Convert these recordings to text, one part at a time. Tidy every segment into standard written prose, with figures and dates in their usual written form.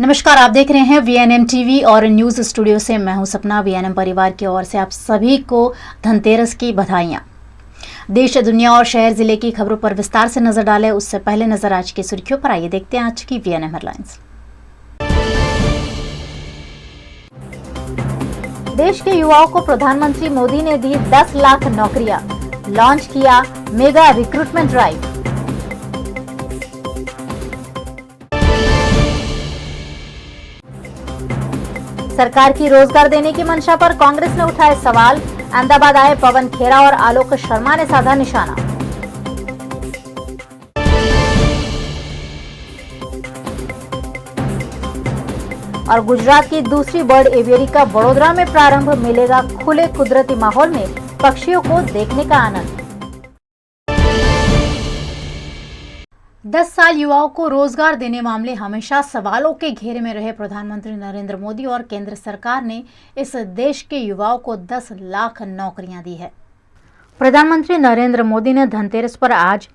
नमस्कार, आप देख रहे हैं वीएनएम टीवी और न्यूज स्टूडियो से मैं हूं सपना। वीएनएम परिवार की ओर से आप सभी को धनतेरस की बधाइयां। देश, दुनिया और शहर जिले की खबरों पर विस्तार से नजर डालें उससे पहले नजर आज की सुर्खियों पर। आइए देखते हैं आज की वीएनएम हेडलाइंस। देश के युवाओं को प्रधानमंत्री मोदी ने दी 10 लाख नौकरियां, लॉन्च किया मेगा रिक्रूटमेंट ड्राइव। सरकार की रोजगार देने की मंशा पर कांग्रेस ने उठाए सवाल। अहमदाबाद आए पवन खेरा और आलोक शर्मा ने साधा निशाना। और गुजरात की दूसरी बर्ड एवियरी का वडोदरा में प्रारंभ, मिलेगा खुले कुदरती माहौल में पक्षियों को देखने का आनंद। 10 साल युवाओं को रोजगार देने मामले हमेशा सवालों के घेरे में रहे प्रधानमंत्री नरेंद्र मोदी और केंद्र सरकार ने इस देश के युवाओं को 10 लाख नौकरियां दी है। प्रधानमंत्री नरेंद्र मोदी ने धनतेरस पर आज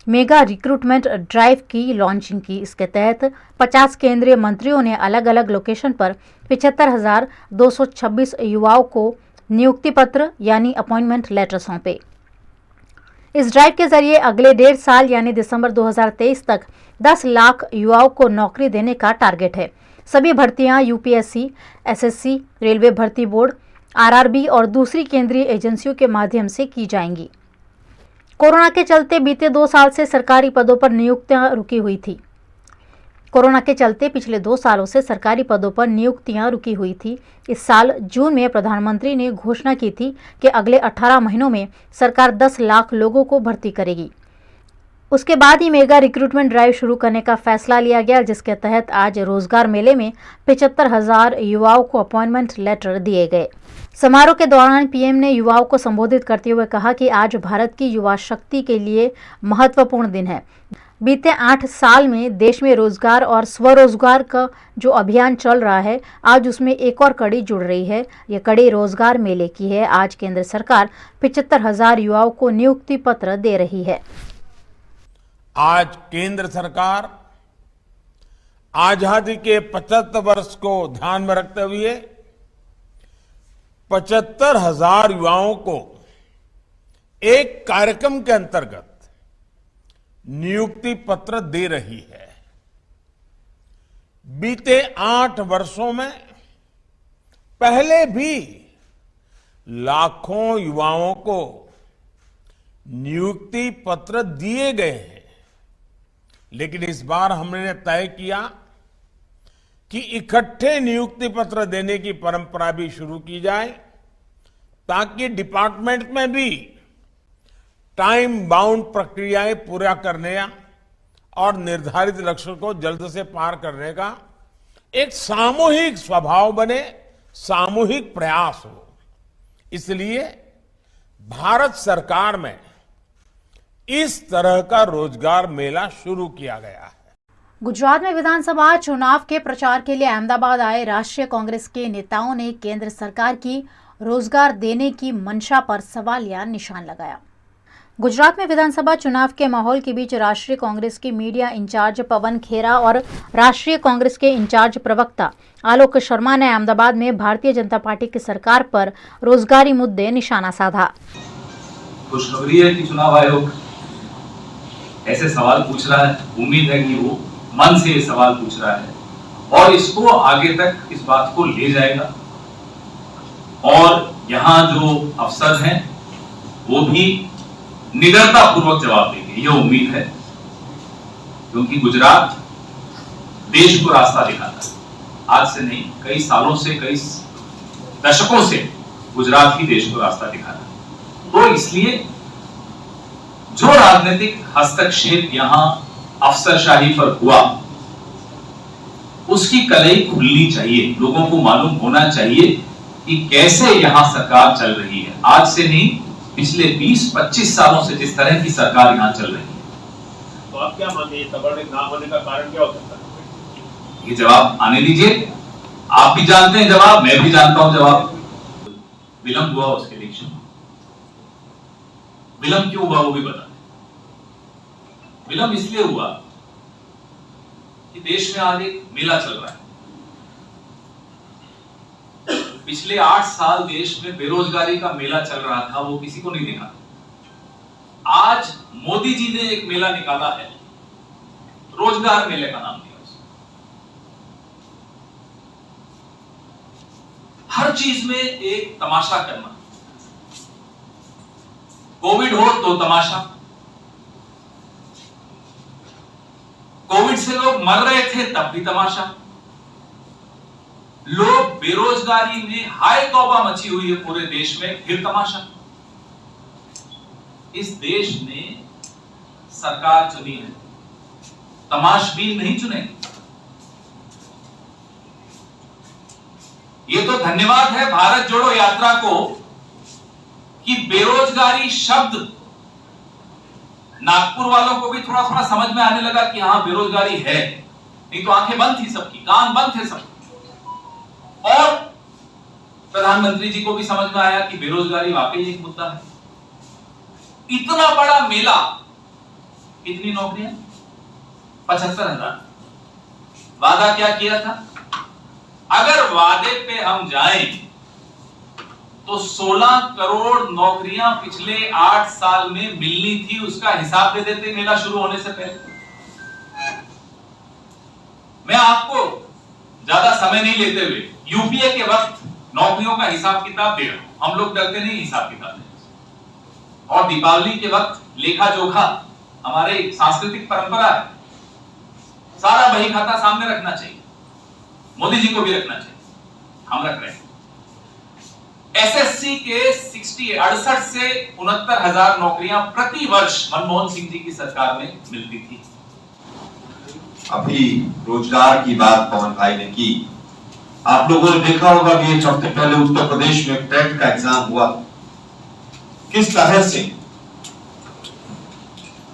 मेगा रिक्रूटमेंट ड्राइव की लॉन्चिंग की। इसके तहत 50 केंद्रीय मंत्रियों ने अलग अलग लोकेशन पर 75,226 युवाओं को नियुक्ति पत्र यानी अपॉइंटमेंट लेटर सौंपे। इस ड्राइव के जरिए अगले 1.5 साल यानी दिसंबर 2023 तक 10 लाख युवाओं को नौकरी देने का टारगेट है। सभी भर्तियां यूपीएससी, एसएससी, रेलवे भर्ती बोर्ड, आरआरबी और दूसरी केंद्रीय एजेंसियों के माध्यम से की जाएंगी। कोरोना के चलते बीते 2 साल से सरकारी पदों पर नियुक्तियां रुकी हुई थी। कोरोना के चलते पिछले 2 सालों से सरकारी पदों पर नियुक्तियां रुकी हुई थी। इस साल जून में प्रधानमंत्री ने घोषणा की थी कि अगले 18 महीनों में सरकार 10 लाख लोगों को भर्ती करेगी। उसके बाद ही मेगा रिक्रूटमेंट ड्राइव शुरू करने का फैसला लिया गया, जिसके तहत आज रोजगार मेले में 75,000 युवाओं को अपॉइंटमेंट लेटर दिए गए। समारोह के दौरान पीएम ने युवाओं को संबोधित करते हुए कहा कि आज भारत की युवा शक्ति के लिए महत्वपूर्ण दिन है। बीते 8 साल में देश में रोजगार और स्वरोजगार का जो अभियान चल रहा है, आज उसमें एक और कड़ी जुड़ रही है। ये कड़ी रोजगार मेले की है। आज केंद्र सरकार 75,000 युवाओं को नियुक्ति पत्र दे रही है। आज केंद्र सरकार आजादी के 75 वर्ष को ध्यान में रखते हुए 75,000 युवाओं को एक कार्यक्रम के अंतर्गत नियुक्ति पत्र दे रही है। बीते 8 वर्षों में पहले भी लाखों युवाओं को नियुक्ति पत्र दिए गए हैं, लेकिन इस बार हमने तय किया कि इकट्ठे नियुक्ति पत्र देने की परंपरा भी शुरू की जाए, ताकि डिपार्टमेंट में भी टाइम बाउंड प्रक्रियाएं पूरा करने और निर्धारित लक्ष्य को जल्द से पार करने का एक सामूहिक स्वभाव बने, सामूहिक प्रयास हो। इसलिए भारत सरकार में इस तरह का रोजगार मेला शुरू किया गया है। गुजरात में विधानसभा चुनाव के प्रचार के लिए अहमदाबाद आए राष्ट्रीय कांग्रेस के नेताओं ने केंद्र सरकार की रोजगार देने की मंशा पर सवालिया निशान लगाया। गुजरात में विधानसभा चुनाव के माहौल के बीच राष्ट्रीय कांग्रेस के मीडिया इंचार्ज पवन खेरा और राष्ट्रीय कांग्रेस के इंचार्ज प्रवक्ता आलोक शर्मा ने अहमदाबाद में भारतीय जनता पार्टी की सरकार पर रोजगारी मुद्दे निशाना साधा। खुशखबरी है कि चुनाव आयोग ऐसे सवाल पूछ रहा है। उम्मीद है कि वो मन से ये सवाल पूछ रहा है और इसको आगे तक इस बात को ले जाएगा। और यहाँ जो अफसर हैं वो भी निडरता पूर्वक जवाब देंगे, ये उम्मीद है, क्योंकि गुजरात देश को रास्ता दिखाता है। आज से नहीं, कई सालों से, कई दशकों से गुजरात ही देश को रास्ता दिखाता है। तो इसलिए जो राजनीतिक हस्तक्षेप यहां अफसरशाही पर हुआ, उसकी कलई खुलनी चाहिए। लोगों को मालूम होना चाहिए कि कैसे यहां सरकार चल रही है। आज से नहीं, पिछले 20-25 सालों से जिस तरह की सरकार यहां चल रही है। तो आप क्या मानते हैं, सबॉर्डिनेट ना होने का कारण क्या हो सकता है? ये जवाब आने दीजिए। आप भी जानते हैं जवाब, मैं भी जानता हूं जवाब। विलंब हुआ उसके इलेक्शन, विलंब क्यों हुआ वो भी बता दें। विलंब इसलिए हुआ कि देश में आज एक मेला चल रहा है, पिछले 8 साल देश में बेरोजगारी का मेला चल रहा था, वो किसी को नहीं दिखा। आज मोदी जी ने एक मेला निकाला है, रोजगार मेले का नाम दिया उसको। हर चीज में एक तमाशा करना, कोविड हो तो तमाशा, कोविड से लोग मर रहे थे तब भी तमाशा, लोग बेरोजगारी में हाय तौबा मची हुई है पूरे देश में, फिर तमाशा। इस देश ने सरकार चुनी है, तमाशबीन नहीं चुने। ये तो धन्यवाद है भारत जोड़ो यात्रा को कि बेरोजगारी शब्द नागपुर वालों को भी थोड़ा थोड़ा समझ में आने लगा कि हां बेरोजगारी है, नहीं तो आंखें बंद थी सबकी, कान बंद थे सबके। और प्रधानमंत्री जी को भी समझ में आया कि बेरोजगारी वाकई एक मुद्दा है। इतना बड़ा मेला, कितनी नौकरियां? 75,000। वादा क्या किया था? अगर वादे पे हम जाएं तो 16 करोड़ नौकरियां पिछले 8 साल में मिलनी थी, उसका हिसाब दे देते मेला शुरू होने से पहले। मैं आपको ज्यादा समय नहीं लेते हुए यूपीए के वक्त नौकरियों का हिसाब किताब दे रहा हूं। हम लोग डरते नहीं हिसाब किताब देने से। और दीपावली के वक्त लेखा जोखा हमारे सांस्कृतिक परंपरा है, सारा बही खाता सामने रखना चाहिए, मोदी जी को भी रखना चाहिए, हम रख रहे हैं। एसएससी के 68 से 69,000 नौकरियां प्रति वर्ष मनमोहन सिंह जी की सरकार में मिलती थी। अभी रोजगार की बात पवन भाई ने की। आप लोगों ने देखा होगा कि एक हफ्ते पहले उत्तर प्रदेश में टेट का एग्जाम हुआ, किस तरह से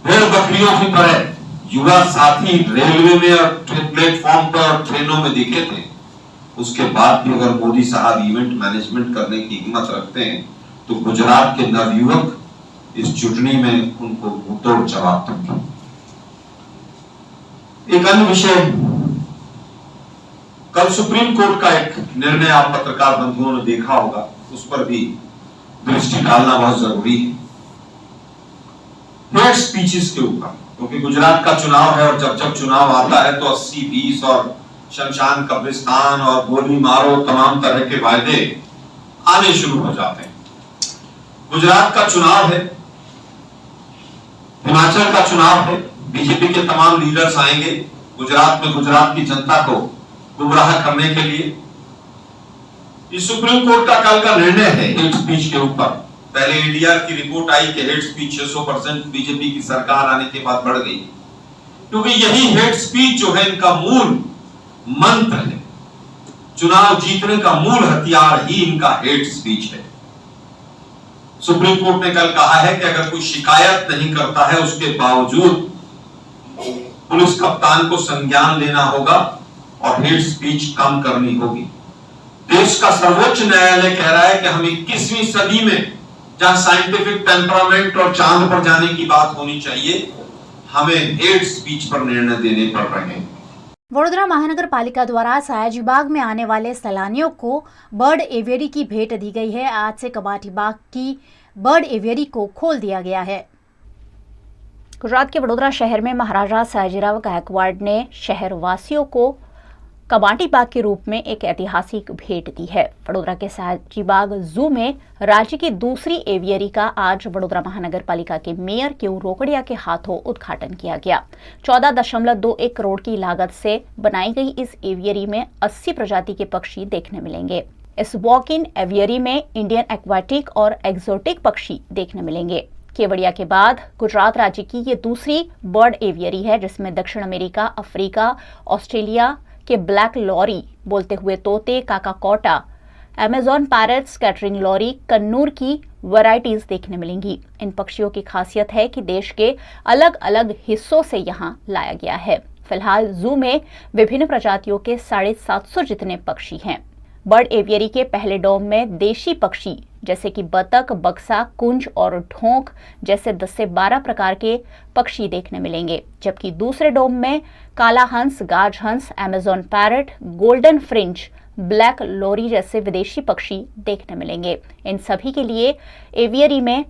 भेड़ बकरियों की तरह युवा साथी रेलवे में और प्लेटफॉर्म पर और ट्रेनों में दिखे थे। उसके बाद भी अगर मोदी साहब इवेंट मैनेजमेंट करने की हिम्मत रखते हैं तो गुजरात के नवयुवक इस चुटनी में उनको मुंहतोड़ जवाब देंगे। एक अन्य विषय, कल सुप्रीम कोर्ट का एक निर्णय आप पत्रकार बंधुओं ने देखा होगा, उस पर भी दृष्टि डालना बहुत जरूरी है। हेट स्पीचेस के ऊपर, क्योंकि गुजरात का चुनाव है और जब जब चुनाव आता है तो 80-20 और शमशान कब्रिस्तान और गोली मारो तमाम तरह के वायदे आने शुरू हो जाते हैं। गुजरात का चुनाव है, हिमाचल का चुनाव है, बीजेपी के तमाम लीडर्स आएंगे गुजरात में गुजरात की जनता को गुमराह करने के लिए। इस सुप्रीम कोर्ट का कल का निर्णय है हेट स्पीच के ऊपर। पहले एडीआर की रिपोर्ट आई कि हेट स्पीच 600% बीजेपी की सरकार आने के बाद बढ़ गई, क्योंकि यही हेट स्पीच जो है इनका मूल मंत्र है। चुनाव जीतने का मूल हथियार ही इनका हेट स्पीच है। सुप्रीम कोर्ट ने कल कहा है कि अगर कोई शिकायत नहीं करता है उसके बावजूद पुलिस कप्तान को संज्ञान लेना होगा और हेट स्पीच कम करनी होगी। देश का सर्वोच्च न्यायालय कह रहा है कि हम 21वीं सदी में जहां साइंटिफिक टेम्परामेंट और चांद पर जाने की बात होनी चाहिए, हमें हेट स्पीच पर निर्णय देने पड़ रहे हैं। वडोदरा महानगर पालिका द्वारा सयाजी बाग में आने वाले सैलानियों को बर्ड एवियरी की भेंट दी गई है। आज से कबाटी बाग की बर्ड एवियरी को खोल दिया गया है। गुजरात के वडोदरा शहर में महाराजा सयाजीराव गायकवाड़ ने शहर वासियों को कबाटी बाग के रूप में एक ऐतिहासिक भेंट दी है। वडोदरा के सयाजी बाग जू में राज्य की दूसरी एवियरी का आज वडोदरा महानगर पालिका के मेयर क्यू रोकड़िया के हाथों उद्घाटन किया गया। 14.21 करोड़ की लागत से बनाई गई इस एवियरी में 80 प्रजाति के पक्षी देखने मिलेंगे। इस वॉक इन एवियरी में इंडियन एक्वाटिक और एक्सोटिक पक्षी देखने मिलेंगे। केवड़िया के बाद गुजरात राज्य की ये दूसरी बर्ड एवियरी है, जिसमें दक्षिण अमेरिका, अफ्रीका, ऑस्ट्रेलिया के ब्लैक लॉरी बोलते हुए तोते, cockatoo, Amazon parrots, chattering lory, conure की वैरायटीज देखने मिलेंगी। इन पक्षियों की खासियत है कि देश के अलग अलग हिस्सों से यहाँ लाया गया है। फिलहाल जू में विभिन्न प्रजातियों के 750 जितने पक्षी हैं। बर्ड एवियरी के पहले डोम में देशी पक्षी जैसे कि बतख, बक्सा, कुंज और ढोंक जैसे 10 से 12 प्रकार के पक्षी देखने मिलेंगे, जबकि दूसरे डोम में काला हंस, गाज हंस, Amazon parrot, golden fringe, black lory जैसे विदेशी पक्षी देखने मिलेंगे। इन सभी के लिए एवियरी में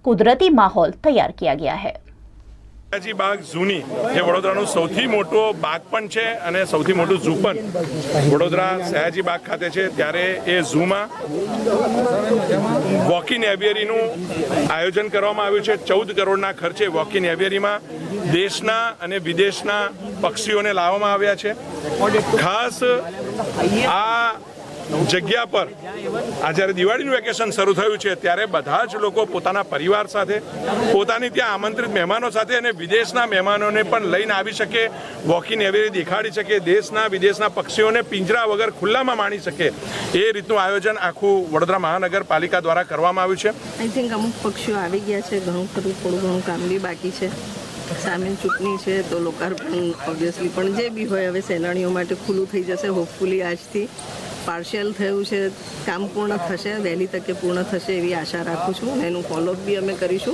कुदरती माहौल तैयार किया गया है। સયાજી બાગ ઝૂની જે વડોદરાનું સૌથી મોટો બાગ પણ છે અને સૌથી મોટું ઝૂ પણ વડોદરા સયાજી બાગ ખાતે છે, ત્યારે એ ઝૂમાં વોક ઇન એવિયરીનું આયોજન કરવામાં આવ્યું છે। 14 કરોડના ખર્ચે વોક ઇન એવિયરીમાં દેશના અને વિદેશના પક્ષીઓને લાવવામાં આવ્યા છે। ખાસ આ જગ્યા પર આ જ્યારે દિવાળીનું વેકેશન શરૂ થયું છે ત્યારે બધા જ લોકો પોતાના પરિવાર સાથે, પોતાની ત્યાં આમંત્રિત મહેમાનો સાથે અને વિદેશના મહેમાનોને પણ લઈને આવી શકે, વોક ઇન એવિયરી દેખાડી શકે, દેશના વિદેશના પક્ષીઓને પિંજરા વગર ખુલ્લામાં માણી શકે, એ રીતનું આયોજન આખું વડોદરા મહાનગરપાલિકા દ્વારા કરવામાં આવ્યું છે। આઈ થિંક અમુક પક્ષીઓ આવી ગયા છે, ઘણું ખરું થોડું ઘણું કામ બી બાકી છે। સામે ચૂંટણી છે તો લોકાર્પણ ઓબ્વિયસલી પણ જે બી હોય હવે સહેલાણીઓ માટે ખુલ્લું થઈ જશે। હોપફુલી આજથી પાર્શિયલ થયું છે, કામ પૂર્ણ થશે, વહેલી તકે પૂર્ણ થશે એવી આશા રાખું છું। એનું ફોલોઅપ બી અમે કરીશું,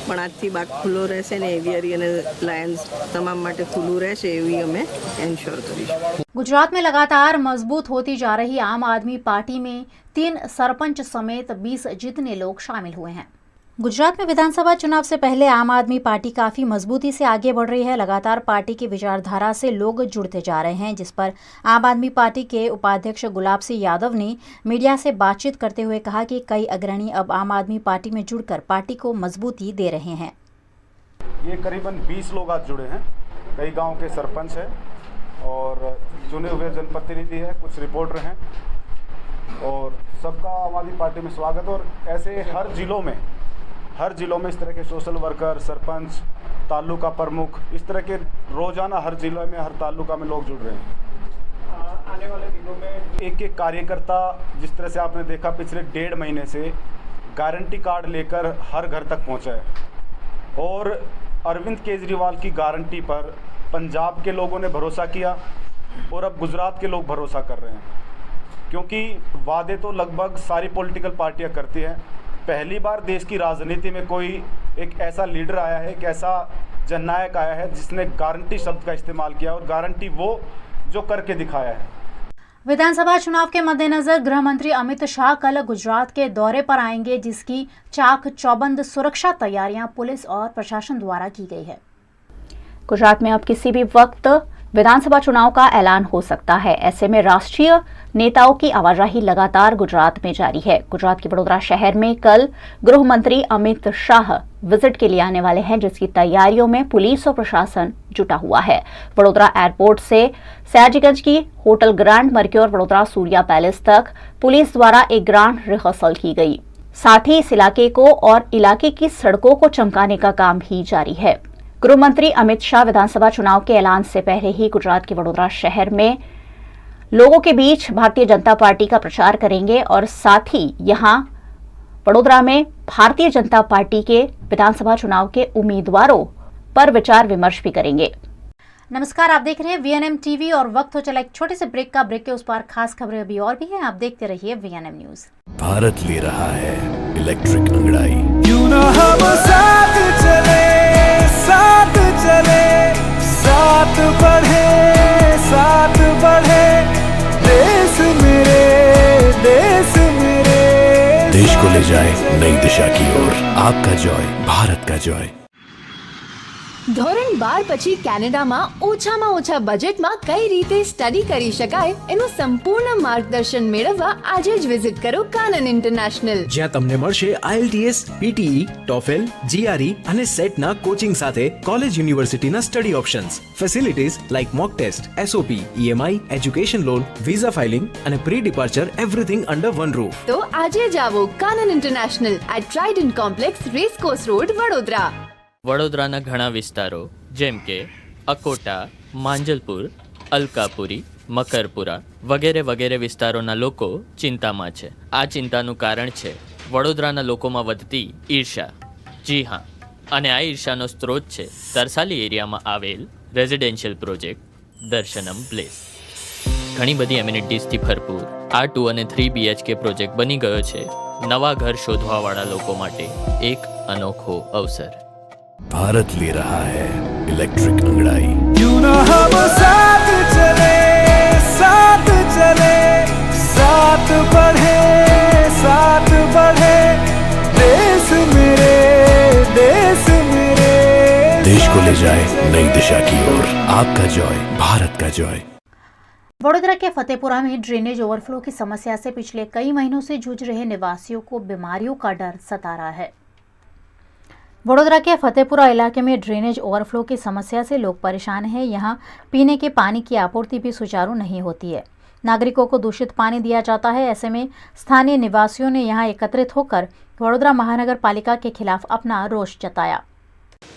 પણ આજથી બાગ ખુલ્લો રહેશે ને એવિયરી અને લાયન્સ તમામ માટે ખુલ્લું રહેશે એવી અમે એન્શ્યોર કરીશું। गुजरात में लगातार मजबूत होती जा रही आम आदमी पार्टी में 3 सरपंच समेत 20 जितने लोग शामिल हुए हैं। गुजरात में विधानसभा चुनाव से पहले आम आदमी पार्टी काफ़ी मजबूती से आगे बढ़ रही है। लगातार पार्टी की विचारधारा से लोग जुड़ते जा रहे हैं, जिस पर आम आदमी पार्टी के उपाध्यक्ष गुलाब सिंह यादव ने मीडिया से बातचीत करते हुए कहा कि कई अग्रणी अब आम आदमी पार्टी में जुड़कर पार्टी को मजबूती दे रहे हैं। ये करीबन 20 लोग आज जुड़े हैं। कई गाँव के सरपंच हैं और चुने हुए जनप्रतिनिधि हैं, कुछ रिपोर्टर हैं, और सबका आम आदमी पार्टी में स्वागत। और ऐसे हर जिलों में इस तरह के सोशल वर्कर, सरपंच, तालुका प्रमुख, इस तरह के रोजाना हर जिले में, हर तालुका में लोग जुड़ रहे हैं। आने वाले दिनों में एक कार्यकर्ता, जिस तरह से आपने देखा पिछले 1.5 महीने से गारंटी कार्ड लेकर हर घर तक पहुंचा है, और अरविंद केजरीवाल की गारंटी पर पंजाब के लोगों ने भरोसा किया और अब गुजरात के लोग भरोसा कर रहे हैं, क्योंकि वादे तो लगभग सारी पॉलिटिकल पार्टियां करती हैं। पहली बार देश की राजनीति में कोई एक ऐसा लीडर आया है, एक ऐसा जननायक आया है जिसने गारंटी शब्द का इस्तेमाल किया, और गारंटी वो जो करके दिखाया है। विधानसभा चुनाव के मद्देनजर गृह मंत्री अमित शाह कल गुजरात के दौरे पर आएंगे, जिसकी चाक चौबंद सुरक्षा तैयारियां पुलिस और प्रशासन द्वारा की गई है। गुजरात में अब किसी भी वक्त विधानसभा चुनाव का ऐलान हो सकता है। ऐसे में राष्ट्रीय नेताओं की आवाजाही लगातार गुजरात में जारी है। गुजरात के वडोदरा शहर में कल गृह मंत्री अमित शाह विजिट के लिए आने वाले हैं, जिसकी तैयारियों में पुलिस और प्रशासन जुटा हुआ है। वडोदरा एयरपोर्ट से सयाजीगंज की hotel grand Mercure Vadodara Surya palace तक पुलिस द्वारा एक ग्रांड रिहर्सल की गई। साथ ही इस इलाके को और इलाके की सड़कों को चमकाने का काम भी जारी है। गृह मंत्री अमित शाह विधानसभा चुनाव के ऐलान से पहले ही गुजरात के वडोदरा शहर में लोगों के बीच भारतीय जनता पार्टी का प्रचार करेंगे और साथ ही यहां वडोदरा में भारतीय जनता पार्टी के विधानसभा चुनाव के उम्मीदवारों पर विचार विमर्श भी करेंगे। नमस्कार, आप देख रहे हैं VNM टीवी और वक्त हो चला एक छोटे से ब्रेक का। ब्रेक के उस पार खास खबरें अभी और भी हैं, आप देखते रहिए VNM न्यूज। भारत ले रहा है इलेक्ट्रिक अंगड़ाई। क्यों ना हम साथ चले, साथ चले, साथ बढ़े, साथ बढ़े, देश मेरे, देश मेरे, देश को ले जाए नई दिशा की ओर। आपका जॉय, भारत का जॉय। ધોરણ 12 પછી કેનેડામાં ઓછામાં ઓછા બજેટમાં કઈ રીતે સ્ટડી કરી શકાય એનું સંપૂર્ણ માર્ગદર્શન મેળવવા આજે જ વિઝિટ કરો કાનન ઇન્ટરનેશનલ, જ્યાં તમને મળશે IELTS, PTE, TOEFL, GRE અને સેટના કોચિંગ સાથે કોલેજ યુનિવર્સિટીના study options, facilities like mock test, SOP, EMI, education loan, visa filing અને pre departure everything under one roof. તો આજે જ આવો Kanan international at Trident complex, racecourse road, Vadodara. વડોદરાના ઘણા વિસ્તારો જેમ કે અકોટા, માંજલપુર, અલકાપુરી, મકરપુરા વગેરે વગેરે વિસ્તારોના લોકો ચિંતામાં છે। આ ચિંતાનું કારણ છે વડોદરાના લોકોમાં વધતી ઈર્ષા। જી હા, અને આ ઈર્ષાનો સ્ત્રોત છે તરસાલી એરિયામાં આવેલ રેઝિડેન્શિયલ પ્રોજેક્ટ દર્શનમ પ્લેસ। ઘણી બધી એમિનિટીઝથી ભરપૂર આ 2 અને 3 BHK પ્રોજેક્ટ બની ગયો છે નવા ઘર શોધવાવાળા લોકો માટે એક અનોખો અવસર। भारत ले रहा है इलेक्ट्रिक अंगड़ाई। क्यों ना हम साथ चले, साथ चले, साथ बढ़े, साथ बढ़े, देश मेरे, देश मेरे। देश को ले जाए नई दिशा की ओर, आपका जॉय, भारत का जॉय। वडोदरा के फतेहपुरा में ड्रेनेज ओवरफ्लो की समस्या से पिछले कई महीनों से जूझ रहे निवासियों को बीमारियों का डर सता रहा है। वडोदरा के फतेहपुरा इलाके में ड्रेनेज ओवरफ्लो की समस्या से लोग परेशान हैं। यहां पीने के पानी की आपूर्ति भी सुचारू नहीं होती है। नागरिकों को दूषित पानी दिया जाता है। ऐसे में स्थानीय निवासियों ने यहां एकत्रित होकर वडोदरा महानगर पालिका के खिलाफ अपना रोष जताया।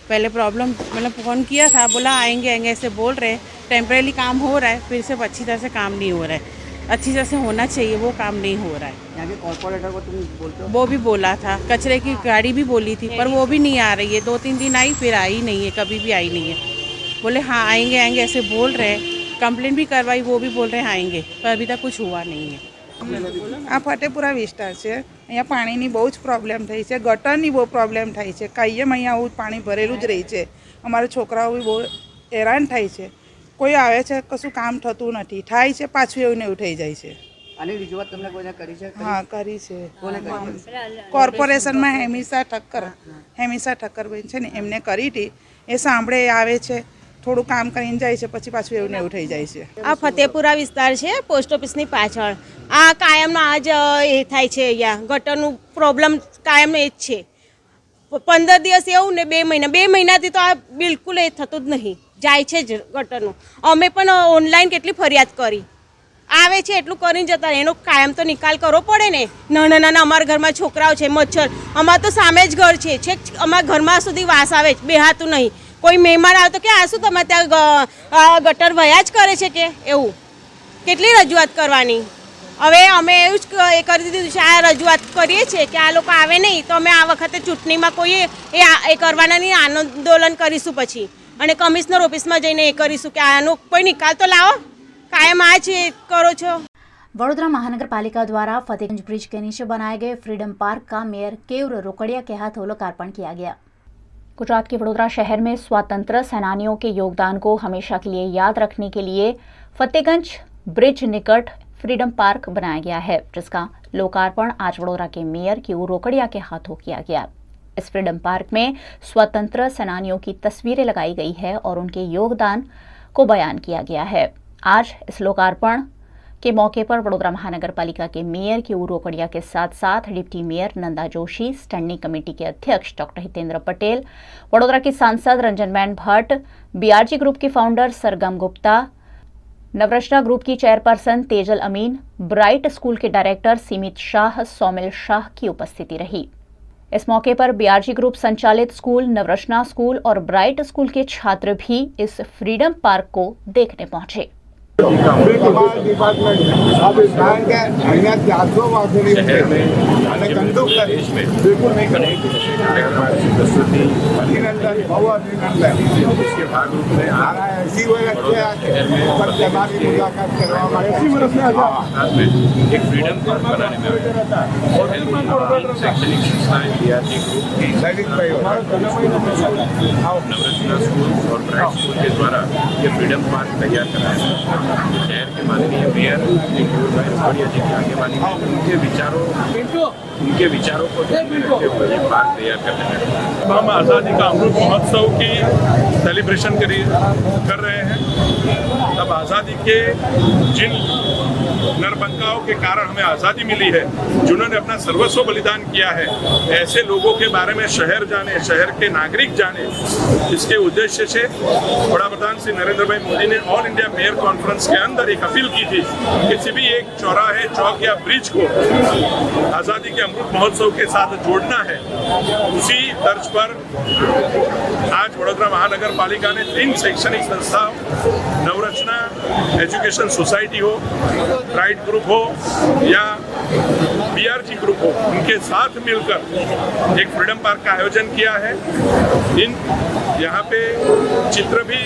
पहले प्रॉब्लम मतलब फोन किया था, बोला आएंगे ऐसे बोल रहे, टेम्परेरी काम हो रहा है, फिर से अच्छी तरह से काम नहीं हो रहा है। अच्छी तरह से होना चाहिए, वो काम नहीं हो रहा है। यहाँ के कॉर्पोरेटर को तुम बोलते हो? वो भी बोला था, कचरे की गाड़ी भी बोली थी, पर वो भी नहीं आ रही है। 2-3 दिन आई, फिर आई नहीं है, कभी भी आई नहीं है। बोले हाँ आएंगे ऐसे बोल रहे हैं। कंप्लेंट भी करवाई, वो भी बोल रहे हैं आएंगे, पर अभी तक कुछ हुआ नहीं है। આ ફતેપુરા વિસ્તાર છે, અહીંયા પાણીની બહુ જ પ્રોબ્લેમ થઈ છે, ગટરની બહુ પ્રોબ્લેમ થઈ છે, કાયમ અહીંયા આવું પાણી ભરેલું જ રહી છે। અમારા છોકરાઓ બી બહુ હેરાન થાય છે, કોઈ આવે છે કશું કામ થતું નથી, થાય છે પાછું એવું ને એવું થઈ જાય છે। આની રજૂઆત તમને કોઈને કરી છે? હા કરી છે, કોને કરી છે? કોર્પોરેશનમાં હેમિશા ઠક્કરબેન છે ને એમને કરી હતી, એ સાંભળે આવે છે, થોડું કામ કરીને જાય છે, પછી પાછું એવું ને એવું થઈ જાય છે। આ ફતેપુરા વિસ્તાર છે, પોસ્ટ ઓફિસની પાછળ। આ કાયમનો આ જ એ થાય છે, અહીંયા ગટરનું પ્રોબ્લેમ કાયમનો એ જ છે। 15 દિવસ એવું ને 2 મહિનાથી તો આ બિલકુલ એ થતું જ નહીં, જાય છે જ ગટરનું। અમે પણ ઓનલાઈન કેટલી ફરિયાદ કરી, આવે છે એટલું કરીને જતા, એનો કાયમ તો નિકાલ કરવો પડે ને। નાના અમારા ઘરમાં છોકરાઓ છે, મચ્છર, અમારા તો સામે જ ઘર છે, છેક અમારા ઘરમાં સુધી વાસ આવે છે, બેહાતું નહીં। કોઈ મહેમાન આવે તો કે આ શું તમે ત્યાં ગટર વયા જ કરે છે કે એવું? કેટલી રજૂઆત કરવાની? હવે અમે એવું જ એ કરી દીધું છે, આ રજૂઆત કરીએ છીએ કે આ લોકો આવે નહીં તો અમે આ વખતે ચૂંટણીમાં કોઈ એ કરવાના નહીં, આંદોલન કરીશું પછી, અને કમિશનર ઓફિસમાં જઈને એ કરીશું કે આનો કોઈ નિકાલ તો લાવો, કાયમ આ જ કરો છો। वडोदरा महानगर पालिका द्वारा फतेहगंज ब्रिज के नीचे बनाए गए फ्रीडम पार्क का मेयर केवल रोकड़िया के हाथों लोकार्पण किया गया। गुजरात के वडोदरा शहर में स्वतंत्र सेनानियों के योगदान को हमेशा के लिए याद रखने के लिए फतेहगंज ब्रिज निकट फ्रीडम पार्क बनाया गया है, जिसका लोकार्पण आज वडोदरा के मेयर केवल रोकड़िया के हाथों किया गया। इस फ्रीडम पार्क में स्वतंत्र सेनानियों की तस्वीरें लगाई गई है और उनके योगदान को बयान किया गया है। आज इस लोकार्पण के मौके पर वडोदरा महानगर पालिका के मेयर केवल रोकड़िया के साथ साथ deputy mayor Nanda Joshi, standing committee के अध्यक्ष डॉक्टर हितेंद्र पटेल, वडोदरा की सांसद रंजनबेन भट्ट, बीआरजी ग्रुप के फाउंडर सरगम गुप्ता, नवरचना ग्रुप की चेयरपर्सन तेजल अमीन, ब्राइट स्कूल के डायरेक्टर सीमित शाह, सौमिल शाह की उपस्थिति रही। इस मौके पर बीआरजी ग्रुप संचालित स्कूल, नवरचना स्कूल और ब्राइट स्कूल के छात्र भी इस फ्रीडम पार्क को देखने पहुंचे। इसके भाग रूप में एक फ्रीडम पार्क बनाने में और शैक्षणिक संस्थाएं बीआरजी ग्रुप की नवरचना स्कूल और ब्राइट स्कूल के द्वारा ये फ्रीडम पार्क तैयार कराया है। शहर के माननीय मेयर रोकड़िया जी की आगेवानी में उनके विचारों को ध्यान में रखते हुए ये पार्क तैयार करने में हम आज़ादी का अमृत महोत्सव की सेलिब्रेशन कर रहे हैं। तब आज़ादी के जिन नरबंकाओं के कारण हमें आज़ादी मिली है, जिन्होंने अपना सर्वस्व बलिदान किया है, ऐसे लोगों के बारे में शहर जाने, शहर के नागरिक जाने, इसके उद्देश्य से वड़ा प्रधान श्री नरेंद्र भाई मोदी ने ऑल इंडिया मेयर कॉन्फ्रेंस के अंदर एक अपील की थी, किसी भी एक चौराहे, चौक या ब्रिज को आज़ादी के अमृत महोत्सव के साथ जोड़ना है। उसी तर्ज पर आज वडोदरा महानगर पालिका ने 3 शैक्षणिक संस्थाओं, नवरचना एजुकेशन सोसाइटी हो, ब्राइट ग्रुप हो या बीआरजी ग्रुप हो, उनके साथ मिलकर एक फ्रीडम पार्क का आयोजन किया है। यहाँ पे चित्र भी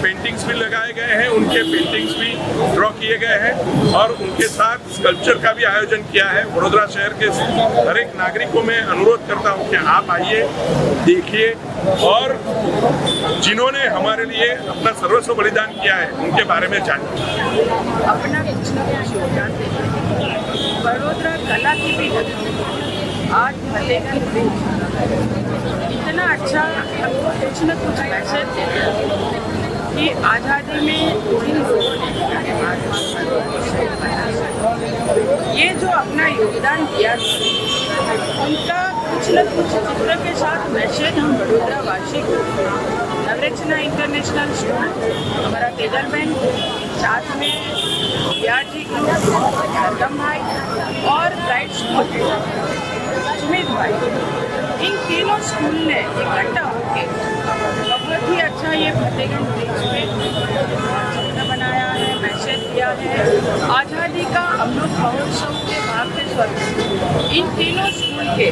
पेंटिंग पेंटिंग्स भी लगाए गए हैं, उनके पेंटिंग्स भी ड्रॉ किए गए हैं और उनके साथ स्कल्पचर का भी आयोजन किया है। वडोदरा शहर के हर एक नागरिक को मैं अनुरोध करता हूं कि आप आइए, देखिए और जिन्होंने हमारे लिए अपना सर्वस्व बलिदान किया है उनके बारे में जानिए। अपना कुछ न कुछ योगदान देते हैं। वडोदरा कला की भी आज फतेहगंज इतना अच्छा हमको कुछ न कुछ मैसेज देते हैं कि आज़ादी में जिन लोगों ने ये जो अपना योगदान दिया उनका कुछ न कुछ चित्र के साथ मैसेज हम वडोदरा वासी को नवरचना इंटरनेशनल स्कूल, हमारा केदार बहन, साथ में जी सरगम भाई और ब्राइट स्कूल सुमित भाई, इन तीनों स्कूल ने इकट्ठा होकर बहुत ही अच्छा ये फतेहगंज ब्रिज में चित्र बनाया है, मैसेज दिया है। आज़ादी का अमृत महोत्सव के भाग के स्वरूप इन तीनों स्कूल के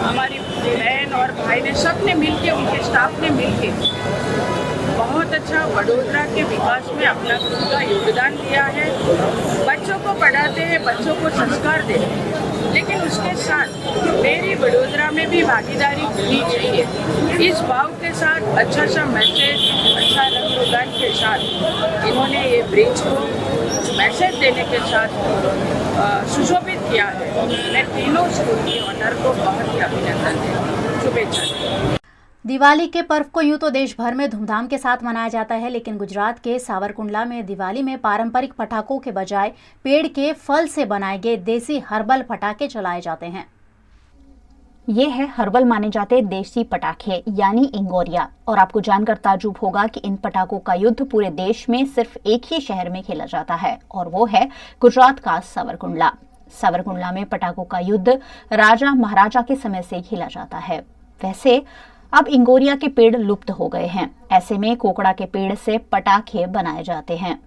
हमारी बहन और भाई ने सब ने मिलके, उनके स्टाफ ने मिलके बहुत अच्छा वडोदरा के विकास में अपना खुद का योगदान दिया है। बच्चों को पढ़ाते हैं, बच्चों को संस्कार देते हैं, लेकिन उसके साथ मेरी वडोदरा में भी भागीदारी होनी चाहिए। इस भाव के साथ अच्छा सा मैसेज, अच्छा रंग रोगान के साथ इन्होंने ये ब्रिज को मैसेज देने के साथ सुशोभित किया है। मैं तीनों स्कूल की ऑनर को बहुत ही अभिनंदन देती हूँ, शुभेच्छा। दिवाली के पर्व को यूं तो देश भर में धूमधाम के साथ मनाया जाता है, लेकिन गुजरात के सावरकुंडला में दिवाली में पारंपरिक पटाखों के बजाय पेड़ के फल से बनाए गए देसी हर्बल पटाखे चलाए जाते हैं। ये है हर्बल माने जाते देसी पटाखे यानी इंगोरिया। और आपको जानकर ताज्जुब होगा कि इन पटाखों का युद्ध पूरे देश में सिर्फ एक ही शहर में खेला जाता है और वो है गुजरात का सावरकुंडला। सावरकुंडला में पटाखों का युद्ध राजा महाराजा के समय से खेला जाता है। वैसे अब इंगोरिया के पेड़ लुप्त हो गए हैं, ऐसे में कोकड़ा के पेड़ से पटाखे बनाए जाते हैं।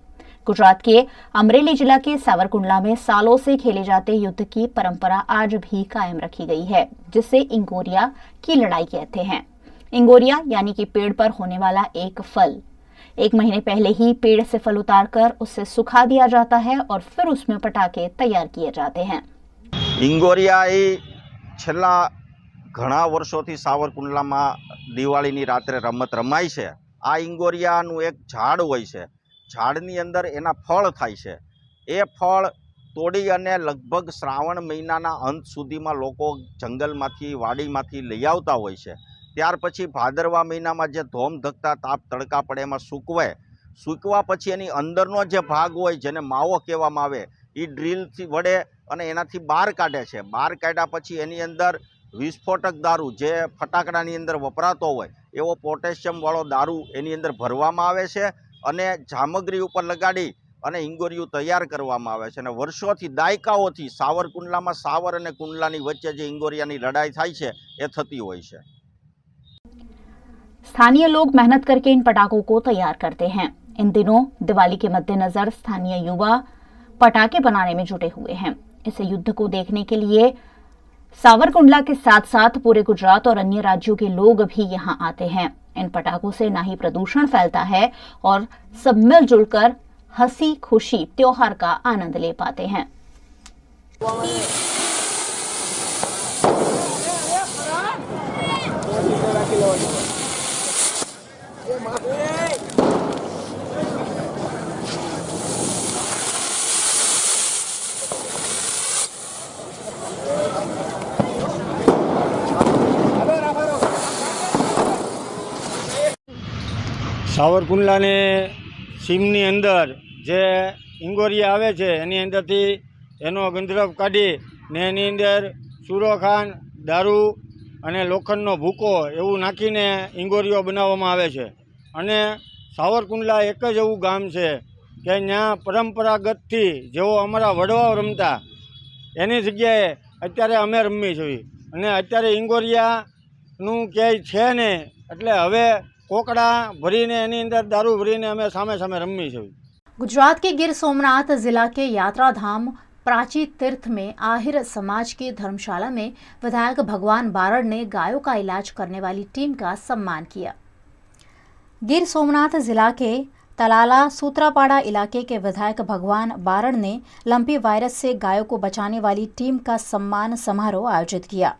गुजरात के अमरेली जिला के सावरकुंडला में सालों से खेले जाते युद्ध की परंपरा आज भी कायम रखी गई है, जिसे इंगोरिया की लड़ाई कहते हैं। इंगोरिया यानी कि पेड़ पर होने वाला एक फल। 1 महीने पहले ही पेड़ से फल उतारकर उसे सुखा दिया जाता है और फिर उसमें पटाखे तैयार किए जाते हैं। इंगोरिया छेल्ला घणा वर्षोथी सावरकुंडलामां दिवाळीनी रात्रे रमत रमाय छे। आ इंगोरियानुं एक झाड़ होय छे, झाड़नी अंदर एना फळ थाय छे। ए फळ तोड़ी अने लगभग श्रावण महीनाना अंत सुधीमां लोको जंगलमांथी वाडीमांथी लई आवता होय छे। त्यार पछी भादरवा महीनामां जे धोम धकता ताप तड़का पड़े एमां सूकवे, सूकवा पछी एनी अंदरनो जे भाग होय जेने मावो कहेवामां आवे ई ड्रीलथी वडे अने एनाथी बहार काढे छे। बहार काढ्या पछी एनी अंदर विस्फोटक दारू जे फटाकडानी अंदर वपरातो होय एवो पोटेशियम वाळो दारू एनी अंदर भरवामां आवे छे अने सामग्री उपर लगाड़ी अने इंगोरियु तैयार करवामां आवे छे। अने वर्षोथी दायकाओथी सावरकुंडलामां सावर अने कुंडलानी वच्चे जे इंगोरियानी लड़ाई थाय छे ए थती होय छे। स्थानीय लोग मेहनत करके इन पटाखों को तैयार करते हैं। इन दिनों दिवाली के मद्देनजर स्थानीय युवा पटाखे बनाने में जुटे हुए हैं। इस युद्ध को देखने के लिए सावरकुंडला के साथ साथ पूरे गुजरात और अन्य राज्यों के लोग भी यहां आते हैं। इन पटाखों से ना ही प्रदूषण फैलता है और सब मिलजुल कर हंसी खुशी त्योहार का आनंद ले पाते हैं। सावरकुंडलाने सीमनी अंदर जे इंगोरिया आवे छे एनी अंदरथी एनो गंधरव काढी ने एनी अंदर सूरोखान दारू अने लोखंडनो भूको एवुं नाखीने इंगोरियो बनाववामां आवे छे। अने सावरकुंडला एक ज एवुं गाम छे के त्यां परंपरागतथी जेवो अमारा वडवाओ रमता एनी जग्याए अत्यारे अमे रमी छीए अने अत्यारे इंगोरियानुं क्यांय छे ने एटले हवे कोकड़ा भरीने एनी अंदर दारू भरीने अमे सामे सामे रमी छीए। गुजरात के गिर सोमनाथ जिला के यात्रा धाम प्राची तीर्थ में आहिर समाज की धर्मशाला में विधायक भगवान बारड़ ने गायों का इलाज करने वाली टीम का सम्मान किया। गिर सोमनाथ जिला के तलाला सूत्रापाड़ा इलाके के विधायक भगवान बारण ने लंपी वायरस से गायों को बचाने वाली टीम का सम्मान समारोह आयोजित किया,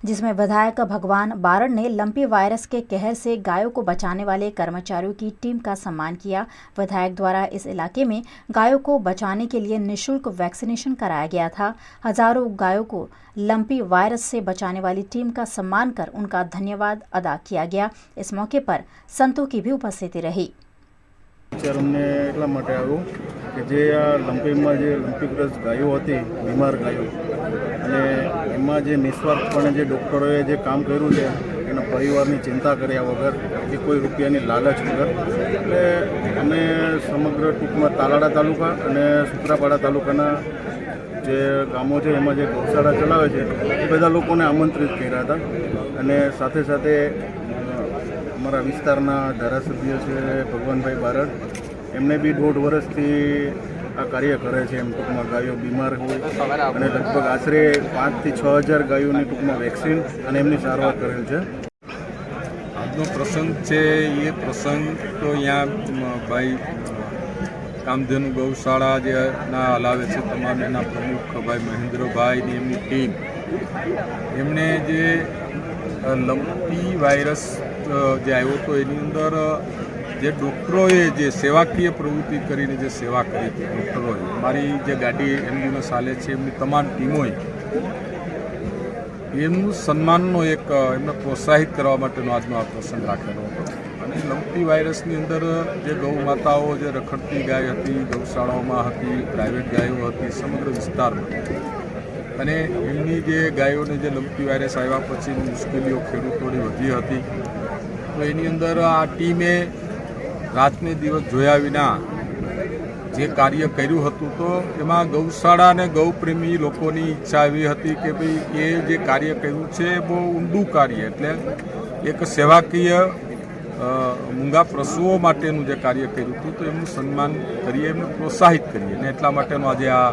जिसमें विधायक भगवान बारण ने लंपी वायरस के कहर से गायों को बचाने वाले कर्मचारियों की टीम का सम्मान किया। विधायक द्वारा इस इलाके में गायों को बचाने के लिए निःशुल्क वैक्सीनेशन कराया गया था। हजारों गायों को लंपी वायरस से बचाने वाली टीम का सम्मान कर उनका धन्यवाद अदा किया गया। इस मौके पर संतों की भी उपस्थिति रही। અમને એટલા માટે આવ્યું કે જે આ લંપીમાં જે લંપીગ્રસ્ત ગાયો હતી, બીમાર ગાયો, અને એમાં જે નિસ્વાર્થપણે જે ડૉક્ટરોએ જે કામ કર્યું છે એના પરિવારની ચિંતા કર્યા વગર કે કોઈ રૂપિયાની લાલચ વગર, એટલે અમે સમગ્ર ટૂંકમાં તાલાડા તાલુકા અને સુત્રાપાડા તાલુકાના જે ગામો છે એમાં જે ગૌશાળા ચલાવે છે એ બધા લોકોને આમંત્રિત કર્યા હતા, અને સાથે સાથે અમારા વિસ્તારના ધારાસભ્ય છે ભગવાનભાઈ બારડ, એમને બી 1.5 વર્ષથી આ કાર્ય કરે છે. એમ ટૂંકમાં ગાયો બીમાર હોય અને લગભગ આશરે 5 થી 6 હજાર ગાયોની ટૂંકમાં વેક્સિન અને એમની સારવાર કરેલ છે. આજનો પ્રસંગ છે એ પ્રસંગ તો અહીંયા ભાઈ કામધેનુ ગૌશાળા જે ના હલાવે છે તમામ એના પ્રમુખ ભાઈ મહેન્દ્રભાઈની એમની ટીમ, એમણે જે લંપી વાયરસ જે આવ્યો હતો એની અંદર જે ડૉક્ટરોએ જે સેવાકીય પ્રવૃત્તિ કરીને જે સેવા કરી હતી ડૉક્ટરોએ, મારી જે ગાડી એમ્બ્યુલન્સ ચાલે છે એમની તમામ ટીમોએ એમનું સન્માનનો એક એમને પ્રોત્સાહિત કરવા માટેનો આજનો આ પ્રસંગ રાખેલો હતો. અને લંપી વાયરસની અંદર જે ગૌ માતાઓ જે રખડતી ગાય હતી, ગૌશાળાઓમાં હતી, પ્રાઇવેટ ગાયો હતી સમગ્ર વિસ્તારમાં, અને એમની જે ગાયોને જે લંપી વાયરસ આવ્યા પછી મુશ્કેલીઓ ખેડૂતોની વધી હતી, તો એની અંદર આ ટીમે રાતને દિવસ જોયા વિના જે કાર્ય કર્યું હતું, તો એમાં ગૌશાળા અને ગૌપ્રેમી લોકોની ઈચ્છા એવી હતી કે ભાઈ એ જે કાર્ય કર્યું છે એ બહુ ઊંડું કાર્ય, એટલે એક સેવાકીય મૂંગા પશુઓ માટેનું જે કાર્ય કર્યું હતું તો એમનું સન્માન કરીએ, એમને પ્રોત્સાહિત કરીએ, અને એટલા માટેનો આજે આ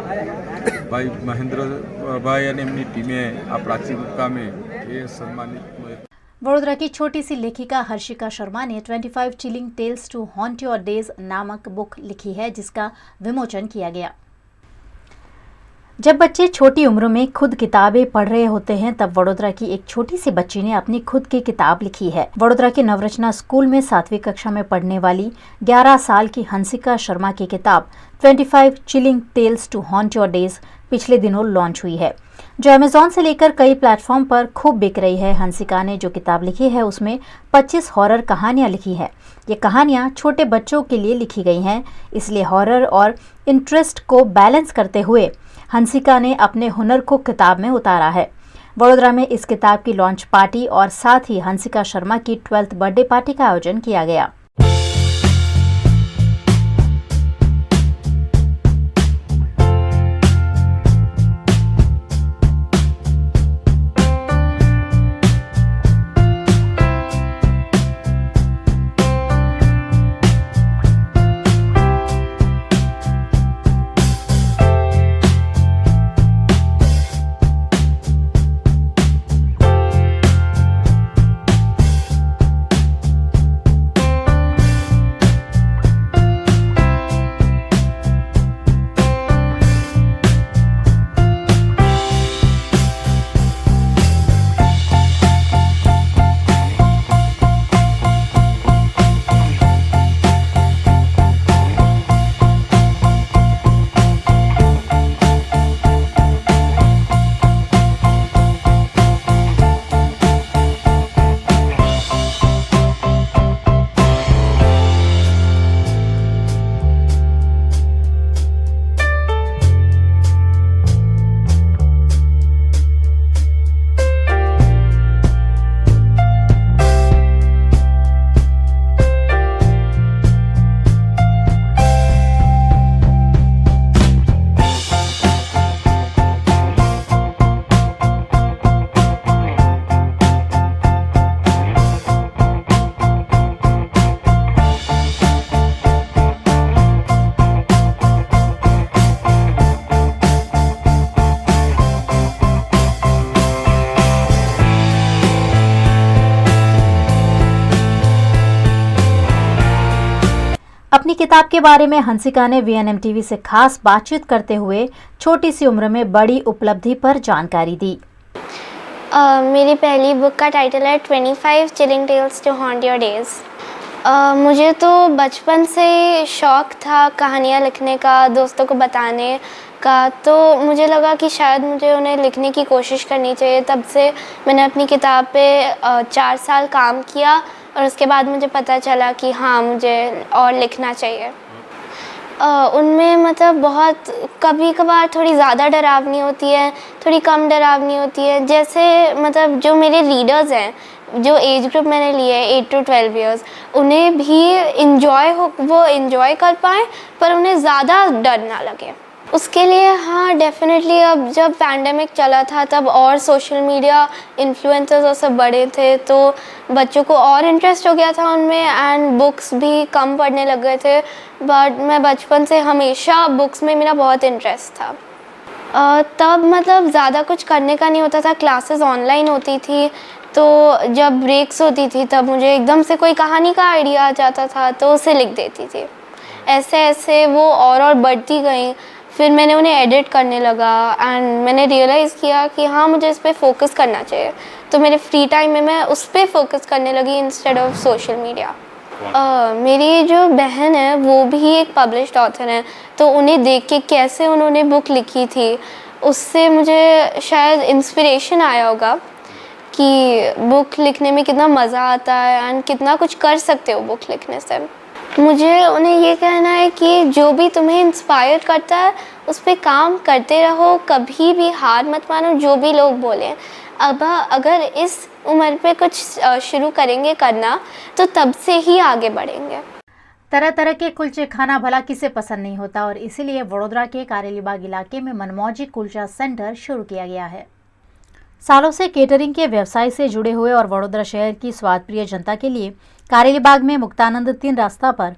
ભાઈ મહેન્દ્રભાઈ અને એમની ટીમે આ પ્રાચીન મુકામે એ સન્માનિતનો એક वडोदरा की छोटी सी लेखिका हर्षिका शर्मा ने 25 chilling tales to haunt your days नामक बुक लिखी है, जिसका विमोचन किया गया। जब बच्चे छोटी उम्र में खुद किताबें पढ़ रहे होते हैं, तब वडोदरा की एक छोटी सी बच्ची ने अपनी खुद की किताब लिखी है। वडोदरा के नवरचना स्कूल में 7वीं कक्षा में पढ़ने वाली 11 साल की हंसिका शर्मा की किताब 25 chilling tales to haunt your days पिछले दिनों लॉन्च हुई है, जो अमेज़ॉन से लेकर कई प्लेटफॉर्म पर खूब बिक रही है। हंसिका ने जो किताब लिखी है उसमें 25 हॉरर कहानियां लिखी है। ये कहानियां छोटे बच्चों के लिए लिखी गई हैं, इसलिए हॉरर और इंटरेस्ट को बैलेंस करते हुए हंसिका ने अपने हुनर को किताब में उतारा है। वडोदरा में इस किताब की लॉन्च पार्टी और साथ ही हंसिका शर्मा की 12th बर्थडे पार्टी का आयोजन किया गया। अपनी किताब के बारे में हंसिका ने VNM टीवी से खास बातचीत करते हुए छोटी सी उम्र में बड़ी उपलब्धि पर जानकारी दी। मेरी पहली बुक का टाइटल है 25 chilling tales to haunt your days. मुझे तो बचपन से शौक़ था कहानियाँ लिखने का, दोस्तों को बताने का, तो मुझे लगा कि शायद मुझे उन्हें लिखने की कोशिश करनी चाहिए। तब से मैंने अपनी किताब पे 4 साल काम किया और उसके बाद मुझे पता चला कि हाँ, मुझे और लिखना चाहिए। उनमें मतलब बहुत कभी कभार थोड़ी ज़्यादा डरावनी होती है, थोड़ी कम डरावनी होती है। जैसे मतलब जो मेरे रीडर्स हैं, जो एज ग्रुप मैंने लिए है 8 to 12 ईयर्स, उन्हें भी वो इन्जॉय कर पाएँ पर उन्हें ज़्यादा डर ना लगे। उसके लिए हाँ डेफिनेटली, अब जब पैंडेमिक चला था तब और सोशल मीडिया इन्फ्लुएंसर्स और सब बड़े थे तो बच्चों को और इंटरेस्ट हो गया था उनमें, एंड बुक्स भी कम पढ़ने लग गए थे। बट मैं बचपन से हमेशा बुक्स में मेरा बहुत इंटरेस्ट था। तब मतलब ज़्यादा कुछ करने का नहीं होता था, क्लासेस ऑनलाइन होती थी, तो जब ब्रेक्स होती थी तब मुझे एकदम से कोई कहानी का आइडिया आ जाता था तो उसे लिख देती थी। ऐसे ऐसे वो और बढ़ती गई। फिर मैंने उन्हें एडिट करने लगा एंड मैंने रियलाइज़ किया कि हाँ, मुझे इस पर फोकस करना चाहिए। तो मेरे फ्री टाइम में मैं उस पर फोकस करने लगी इंस्टेड ऑफ सोशल मीडिया। मेरी जो बहन है वो भी एक पब्लिश्ड ऑथर है, तो उन्हें देख के कैसे उन्होंने बुक लिखी थी उससे मुझे शायद इंस्पिरेशन आया होगा कि बुक लिखने में कितना मज़ा आता है एंड कितना कुछ कर सकते हो बुक लिखने से। मुझे उन्हें ये कहना है कि जो भी तुम्हें इंस्पायर करता है उस पर काम करते रहो, कभी भी हार मत मानो जो भी लोग बोलें। अब अगर इस उम्र पे कुछ शुरू करेंगे करना तो तब से ही आगे बढ़ेंगे। तरह तरह के कुलचे खाना भला किसे पसंद नहीं होता और इसीलिए वडोदरा के कारेलीबाग इलाके में मनमौजी कुलचा सेंटर शुरू किया गया है। सालों से केटरिंग के व्यवसाय से जुड़े हुए और वडोदरा शहर की स्वादप्रिय जनता के लिए कारेलीबाग में मुक्तानंद 3 रास्ता पर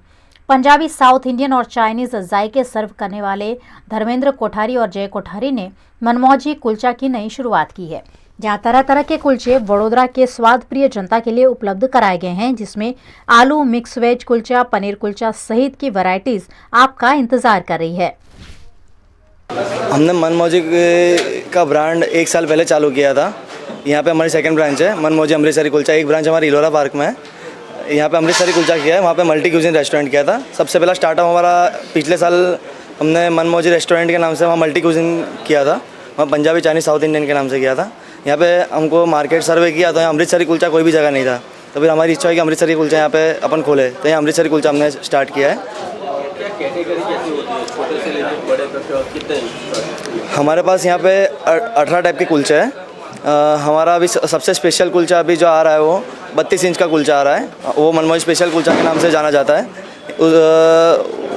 पंजाबी, साउथ इंडियन और चाइनीज जायके सर्व करने वाले धर्मेंद्र कोठारी और जय कोठारी ने मनमौजी कुलचा की नई शुरुआत की है, जहां तरह तरह के कुलचे वडोदरा के स्वाद प्रिय जनता के लिए उपलब्ध कराए गए हैं, जिसमें आलू मिक्स वेज कुलचा, पनीर कुलचा सहित की वैरायटीज आपका इंतजार कर रही है। हमने मनमौजी का ब्रांड 1 साल पहले चालू किया था। यहाँ पे हमारी सेकंड ब्रांच है मनमौजी अमृतसरी कुलचा। एक ब्रांच हमारी इलोरा पार्क में है, यहाँ पे अमृतसरी कुलचा किया है, वहाँ पे मल्टी क्यूजिन रेस्टोरेंट किया था। सबसे पहला स्टार्टअप हमारा पिछले साल हमने मनमौजी रेस्टोरेंट के नाम से वहाँ मल्टी क्यूजिन किया था, वहाँ पंजाबी, चाइनीज, साउथ इंडियन के नाम से किया था। यहाँ पे हमको मार्केट सर्वे किया तो यहाँ अमृतसरी कुलचा कोई भी जगह नहीं था, तो फिर हमारी इच्छा हुई कि अमृतसरी कुलचा यहाँ पे अपन खोले, तो यहाँ अमृतसरी कुलचा हमने स्टार्ट किया है। हमारे पास यहाँ पे 18 टाइप के कुलचे हैं। हमारा अभी सबसे स्पेशल कुलचा अभी जो आ रहा है वो 32 इंच का कुलचा आ रहा है, वो मनमौजी स्पेशल कुलचा के नाम से जाना जाता है।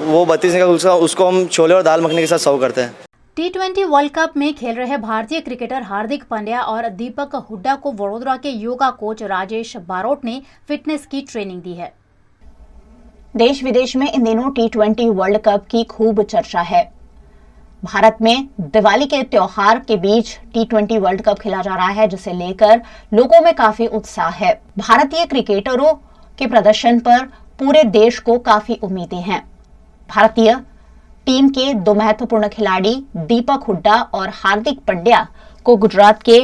वो 32 इंच का कुलचा उसको हम छोले और दाल मखनी के साथ सर्व करते हैं। T20 वर्ल्ड कप में खेल रहे भारतीय क्रिकेटर हार्दिक पांड्या और दीपक हुड्डा को वडोदरा के योगा कोच राजेश बारोट ने फिटनेस की ट्रेनिंग दी है। देश विदेश में इन दिनों T20 वर्ल्ड कप की खूब चर्चा है। भारत में दिवाली के त्योहार के बीच T20 वर्ल्ड कप खेला जा रहा है, जिसे लेकर लोगों में काफी उत्साह है। भारतीय क्रिकेटरों के प्रदर्शन पर पूरे देश को काफी उम्मीदें हैं। भारतीय टीम के 2 महत्वपूर्ण खिलाड़ी दीपक हुड्डा और हार्दिक पांड्या को गुजरात के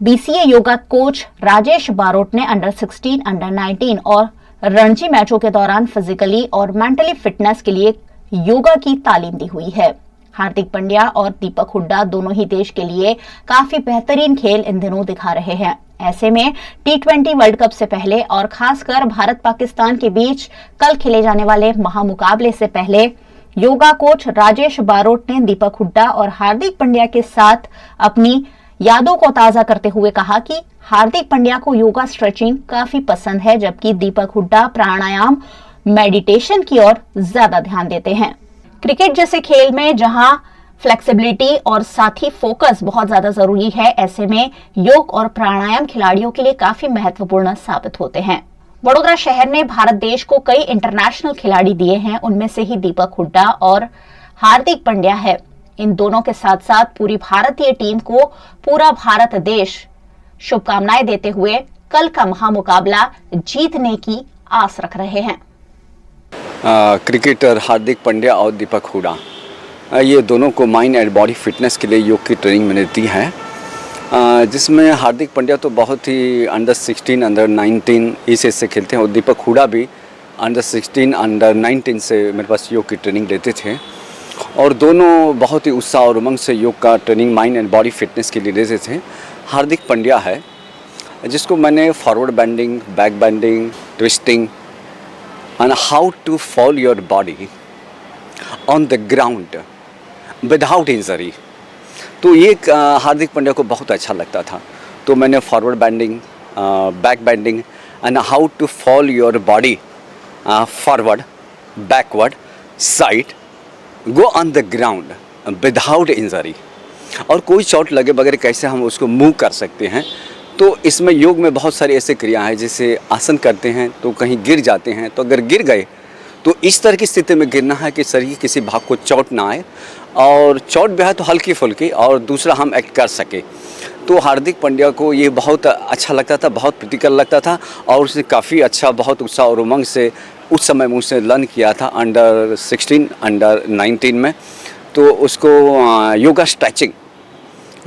BCA योगा कोच राजेश बारोट ने अंडर 16, अंडर 19 और रणजी मैचों के दौरान फिजिकली और मेंटली फिटनेस के लिए योगा की तालीम दी हुई है। हार्दिक पांड्या और दीपक हुड्डा दोनों ही देश के लिए काफी बेहतरीन खेल इन दिनों दिखा रहे हैं। ऐसे में T20 वर्ल्ड कप से पहले और खासकर भारत पाकिस्तान के बीच कल खेले जाने वाले महामुकाबले से पहले योगा कोच राजेश बारोट ने दीपक हुड्डा और हार्दिक पांड्या के साथ अपनी यादों को ताजा करते हुए कहा कि हार्दिक पांड्या को योगा स्ट्रेचिंग काफी पसंद है, जबकि दीपक हुड्डा प्राणायाम, मेडिटेशन की ओर ज्यादा ध्यान देते हैं। क्रिकेट जैसे खेल में जहां फ्लेक्सिबिलिटी और साथ ही फोकस बहुत ज्यादा जरूरी है, ऐसे में योग और प्राणायाम खिलाड़ियों के लिए काफी महत्वपूर्ण साबित होते हैं। वडोदरा शहर ने भारत देश को कई इंटरनेशनल खिलाड़ी दिए हैं, उनमें से ही दीपक हुड्डा और हार्दिक पांड्या है। इन दोनों के साथ साथ पूरी भारतीय टीम को पूरा भारत देश शुभकामनाएं देते हुए कल का महामुकाबला जीतने की आस रख रहे हैं। क्रिकेटर हार्दिक पांड्या और दीपक हुडा, ये दोनों को माइंड एंड बॉडी फिटनेस के लिए योग की ट्रेनिंग मैंने दी है, जिसमें हार्दिक पांड्या तो बहुत ही अंडर 16, अंडर 19 इस एज से खेलते हैं और दीपक हुडा भी अंडर 16, अंडर 19 से मेरे पास योग की ट्रेनिंग लेते थे और दोनों बहुत ही उत्साह और उमंग से योग का training mind and body fitness के लिए लेते थे। हार्दिक पांड्या है जिसको मैंने forward bending, back bending, twisting and how to fall your body on the ground without injury, तो ये हार्दिक पांड्या को बहुत अच्छा लगता था। तो मैंने forward bending, back bending and how to fall your body forward, backward, side, go on the ground without injury, और कोई चोट लगे बगैर कैसे हम उसको मूव कर सकते हैं। तो इसमें योग में बहुत सारी ऐसे क्रिया हैं, जैसे आसन करते हैं तो कहीं गिर जाते हैं, तो अगर गिर गए तो इस तरह की स्थिति में गिरना है कि शरीर के किसी भाग को चोट ना आए, और चोट भी है तो हल्की फुल्की, और दूसरा हम एक्ट कर सके। तो हार्दिक पांड्या को ये बहुत अच्छा लगता था, बहुत प्रीतिकर लगता था, और उसने काफ़ी अच्छा, बहुत उत्साह और उमंग से उस समय मुझसे लर्न किया था अंडर 16, अंडर 19 में। तो उसको योगा स्ट्रेचिंग,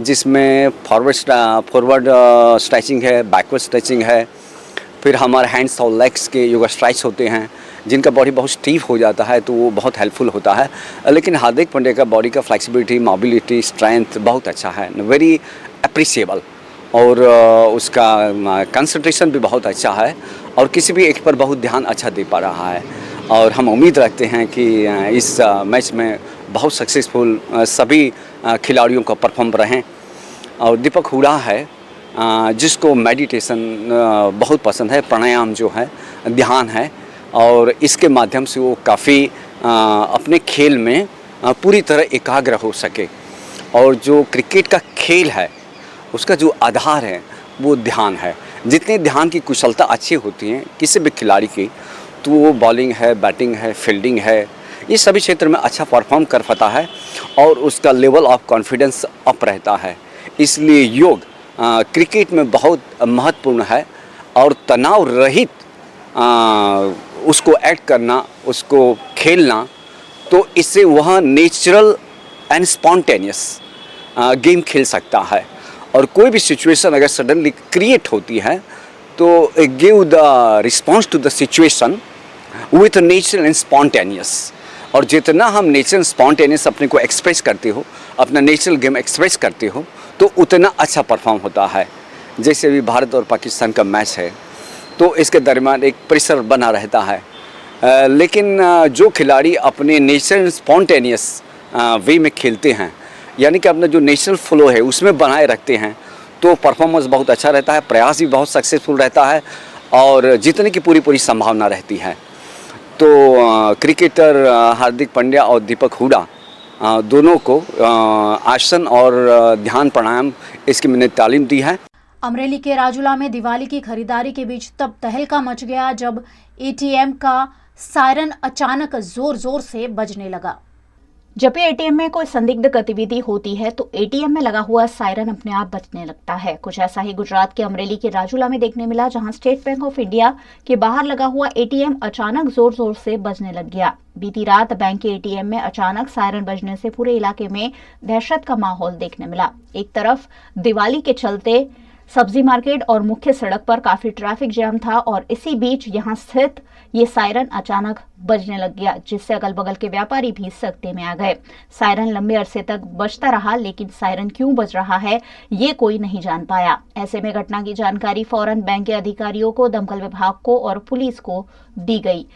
जिसमें फॉरवर्ड स्ट्रेचिंग है, बैकवर्ड स्ट्रेचिंग है, फिर हमारे हैंड्स और लेग्स के योगा स्ट्रेच होते हैं, जिनका बॉडी बहुत स्टीफ हो जाता है तो वो बहुत हेल्पफुल होता है। लेकिन हार्दिक पांड्या का बॉडी का फ्लेक्सिबिलिटी, मोबिलिटी, स्ट्रेंथ बहुत अच्छा है, वेरी अप्रिशिएबल, और उसका कंसंट्रेशन भी बहुत अच्छा है और किसी भी एक पर बहुत ध्यान अच्छा दे पा रहा है। और हम उम्मीद रखते हैं कि इस मैच में बहुत सक्सेसफुल सभी खिलाड़ियों का परफॉर्म रहें। और दीपक हुडा है जिसको मेडिटेशन बहुत पसंद है, प्राणायाम जो है, ध्यान है, और इसके माध्यम से वो काफ़ी अपने खेल में पूरी तरह एकाग्र हो सके। और जो क्रिकेट का खेल है उसका जो आधार है वो ध्यान है। जितनी ध्यान की कुशलता अच्छी होती है किसी भी खिलाड़ी की, तो वो बॉलिंग है, बैटिंग है, फील्डिंग है, ये सभी क्षेत्र में अच्छा परफॉर्म कर पाता है और उसका लेवल ऑफ कॉन्फिडेंस अप रहता है। इसलिए योग क्रिकेट में बहुत महत्वपूर्ण है, और तनाव रहित उसको एक्ट करना, उसको खेलना, तो इससे वह नेचुरल एंड स्पॉन्टेनियस गेम खेल सकता है। और कोई भी सिचुएशन अगर सडनली क्रिएट होती है तो give the response to the situation with natural and spontaneous. और जितना हम नेचुरल स्पॉन्टेनियस अपने को एक्सप्रेस करते हो, अपना नेचुरल गेम एक्सप्रेस करते हो, तो उतना अच्छा परफॉर्म होता है। जैसे अभी भारत और पाकिस्तान का मैच है तो इसके दरमियान एक प्रेशर बना रहता है, लेकिन जो खिलाड़ी अपने नेचुरल स्पॉन्टेनियस वे में खेलते हैं, यानी कि अपना जो नेचुरल फ्लो है उसमें बनाए रखते हैं, तो परफॉर्मेंस बहुत अच्छा रहता है, प्रयास भी बहुत सक्सेसफुल रहता है और जीतने की पूरी संभावना रहती है। तो क्रिकेटर हार्दिक पांड्या और दीपक हुडा दोनों को आसन और ध्यान प्राणायाम इसकी मैंने तालीम दी है। अमरेली के राजूला में दिवाली की खरीदारी के बीच तब तहलका मच गया जब एटीएम का सायरन अचानक जोर जोर से बजने लगा। जब भी एटीएम में कोई संदिग्ध गतिविधि होती है तो एटीएम में लगा हुआ सायरन अपने आप बजने लगता है। कुछ ऐसा ही गुजरात के अमरेली के राजूला में देखने मिला, जहां स्टेट बैंक ऑफ इंडिया के बाहर लगा हुआ एटीएम अचानक जोर जोर से बजने लग गया। बीती रात बैंक के एटीएम में अचानक सायरन बजने से पूरे इलाके में दहशत का माहौल देखने मिला। एक तरफ दिवाली के चलते सब्जी मार्केट और मुख्य सड़क पर काफी ट्रैफिक जैम था, और इसी बीच यहां स्थित ये सायरन अचानक बजने लग गया, जिससे अगल बगल के व्यापारी भी सकते में आ गए। सायरन लंबे अरसे तक बजता रहा, लेकिन सायरन क्यों बज रहा है ये कोई नहीं जान पाया। ऐसे में घटना की जानकारी फौरन बैंक के अधिकारियों को, दमकल विभाग को और पुलिस को दी गई।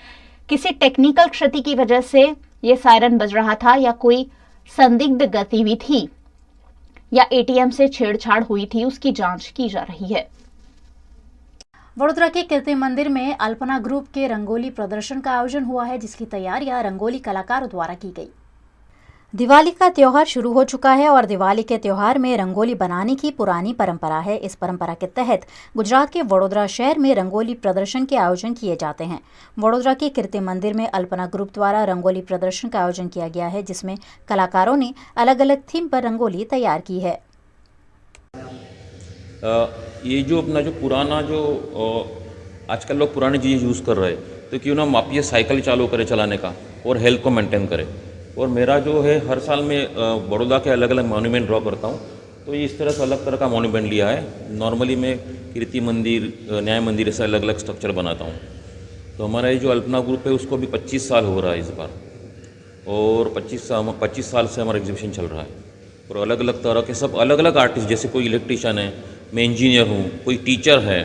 किसी टेक्निकल क्षति की वजह से ये सायरन बज रहा था या कोई संदिग्ध गतिविधि या एटीएम से छेड़छाड़ हुई थी, उसकी जांच की जा रही है। वडोदरा के कीर्ति मंदिर में अल्पना ग्रुप के रंगोली प्रदर्शन का आयोजन हुआ है, जिसकी तैयारियां रंगोली कलाकारों द्वारा की गई। दिवाली का त्योहार शुरू हो चुका है और दिवाली के त्योहार में रंगोली बनाने की पुरानी परंपरा है। इस परंपरा के तहत गुजरात के वडोदरा शहर में रंगोली प्रदर्शन के आयोजन किए जाते हैं। वडोदरा के कीर्ति मंदिर में अल्पना ग्रुप द्वारा रंगोली प्रदर्शन का आयोजन किया गया है, जिसमें कलाकारों ने अलग अलग थीम पर रंगोली तैयार की है। ये जो अपना जो पुराना जो आजकल लोग पुरानी चीज़ें यूज़ कर रहे हैं, तो क्यों ना हम आप ये साइकिल चालू करें चलाने का और हेल्थ को मेंटेन करें। और मेरा जो है हर साल में बड़ौदा के अलग अलग मॉन्यूमेंट ड्रॉ करता हूँ, तो ये इस तरह से अलग तरह का मॉन्यूमेंट लिया है। नॉर्मली मैं कीर्ति मंदिर, न्याय मंदिर ऐसे अलग अलग स्ट्रक्चर बनाता हूँ। तो हमारा ये जो अल्पना ग्रुप है उसको भी 25 साल हो रहा है इस बार, और 25 साल से हमारा एग्जीबिशन चल रहा है। और अलग अलग तरह के सब अलग अलग आर्टिस्ट, जैसे कोई इलेक्ट्रीशियन है, मैं इंजीनियर हूँ, कोई टीचर है,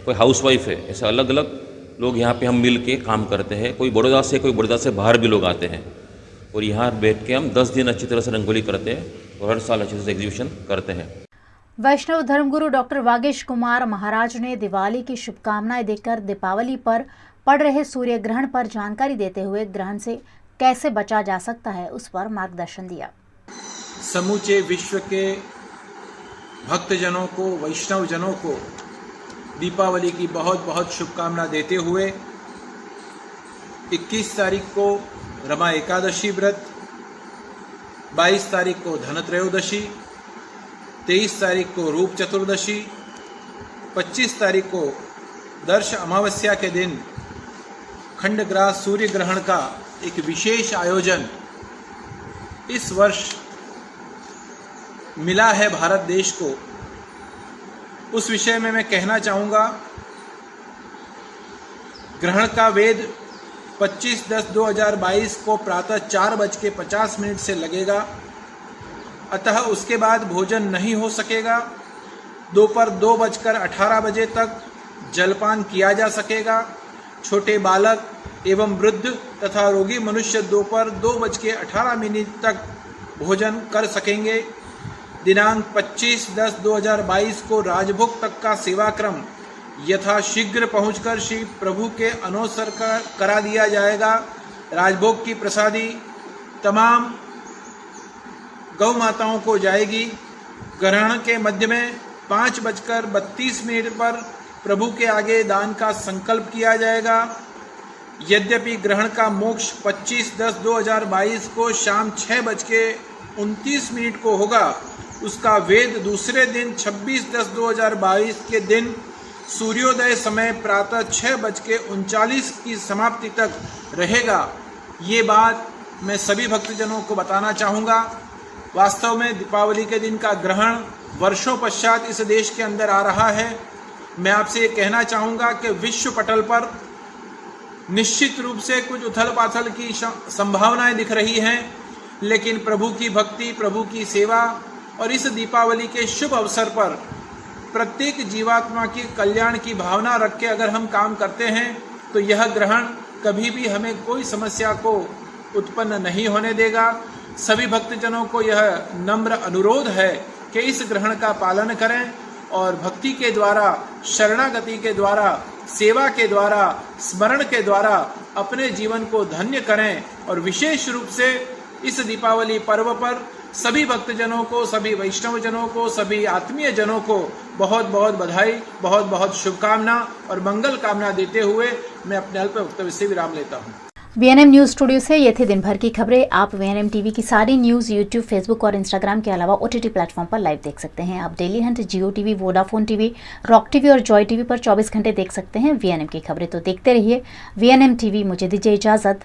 कोई हाउसवाइफ है, ऐसे अलग अलग लोग यहाँ पे हम मिल के काम करते हैं। कोई बड़ौदा से बाहर भी लोग आते हैं, और यहाँ बैठ के हम 10 दिन अच्छी तरह से रंगोली करते हैं और हर साल अच्छे से एग्जीबिशन करते हैं। वैष्णव धर्मगुरु डॉक्टर वागेश कुमार महाराज ने दिवाली की शुभकामनाएं देकर दीपावली पर पड़ रहे सूर्य ग्रहण पर जानकारी देते हुए ग्रहण से कैसे बचा जा सकता है उस पर मार्गदर्शन दिया। समूचे विश्व के भक्तजनों को, वैष्णव जनों को दीपावली की बहुत बहुत शुभकामना देते हुए 21 तारीख को रमा एकादशी व्रत, 22 तारीख को धनत्रयोदशी, 23 तारीख को रूप चतुर्दशी, 25 तारीख को दर्श अमावस्या के दिन खंडग्रास सूर्य ग्रहण का एक विशेष आयोजन इस वर्ष मिला है भारत देश को। उस विषय में मैं कहना चाहूँगा, ग्रहण का वेद 25/10/2022 को प्रातः 4:50 से लगेगा, अतः उसके बाद भोजन नहीं हो सकेगा। दोपहर 2:18 बजे तक जलपान किया जा सकेगा। छोटे बालक एवं वृद्ध तथा रोगी मनुष्य दोपहर 2:18 तक भोजन कर सकेंगे। दिनांक 25/10/2022 को राजभोग तक का सेवाक्रम यथाशीघ्र पहुंचकर श्री प्रभु के अनुसर करा दिया जाएगा। राजभोग की प्रसादी तमाम गौ माताओं को जाएगी। ग्रहण के मध्य में 5:32 पर प्रभु के आगे दान का संकल्प किया जाएगा। यद्यपि ग्रहण का मोक्ष 25/10/2022 को शाम 6:29 को होगा, उसका वेद दूसरे दिन 26/10/2022 के दिन सूर्योदय समय प्रातः 6:39 की समाप्ति तक रहेगा। ये बात मैं सभी भक्तजनों को बताना चाहूँगा। वास्तव में दीपावली के दिन का ग्रहण वर्षों पश्चात इस देश के अंदर आ रहा है। मैं आपसे ये कहना चाहूँगा कि विश्व पटल पर निश्चित रूप से कुछ उथल पाथल की संभावनाएं दिख रही हैं, लेकिन प्रभु की भक्ति, प्रभु की सेवा और इस दीपावली के शुभ अवसर पर प्रत्येक जीवात्मा की कल्याण की भावना रख के अगर हम काम करते हैं तो यह ग्रहण कभी भी हमें कोई समस्या को उत्पन्न नहीं होने देगा। सभी भक्तजनों को यह नम्र अनुरोध है कि इस ग्रहण का पालन करें और भक्ति के द्वारा, शरणागति के द्वारा, सेवा के द्वारा, स्मरण के द्वारा अपने जीवन को धन्य करें। और विशेष रूप से इस दीपावली पर्व पर सभी भक्तजनों को, सभी वैष्णव जनों को, सभी आत्मीय जनों को बहुत बहुत बधाई, बहुत बहुत शुभकामना और मंगल कामना देते हुए मैं अपने अल्प वक्तव्य से विराम लेता हूँ। VNM न्यूज स्टूडियो से ये थी दिन भर की खबरें। आप VNM टीवी की सारी न्यूज यूट्यूब, फेसबुक और इंस्टाग्राम के अलावा OTT प्लेटफॉर्म पर लाइव देख सकते हैं। आप Dailyhunt, Jio TV, Vodafone TV, rock TV और जॉय टीवी पर 24 घंटे देख सकते हैं VNM की खबरें। तो देखते रहिए VNM टीवी। मुझे दीजिए इजाजत।